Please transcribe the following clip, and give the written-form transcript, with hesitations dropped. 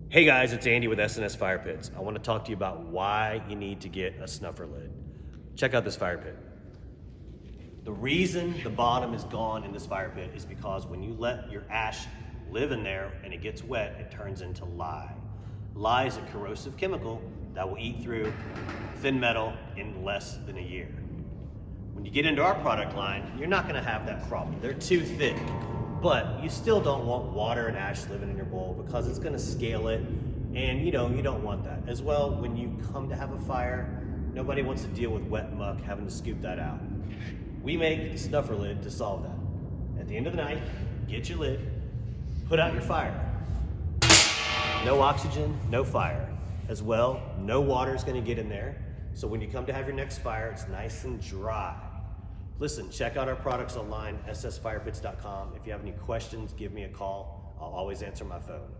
Hey guys, it's Andy with S&S Fire Pits. I want to talk to you about why you need to get a snuffer lid. Check out this fire pit. The reason the bottom is gone in this fire pit is because when you let your ash live in there and it gets wet, it turns into lye. Lye is a corrosive chemical that will eat through thin metal in less than a year. When you get into our product line, you're not going to have that problem. They're too thick. But you still don't want water and ash living in your bowl because it's gonna scale it, and you don't want that. As well, when you come to have a fire, nobody wants to deal with wet muck having to scoop that out. We make the snuffer lid to solve that. At the end of the night, get your lid, put out your fire. No oxygen, no fire. As well, no water is gonna get in there, so when you come to have your next fire, it's nice and dry. Listen, check out our products online, ssfirepits.com. If you have any questions, give me a call. I'll always answer my phone.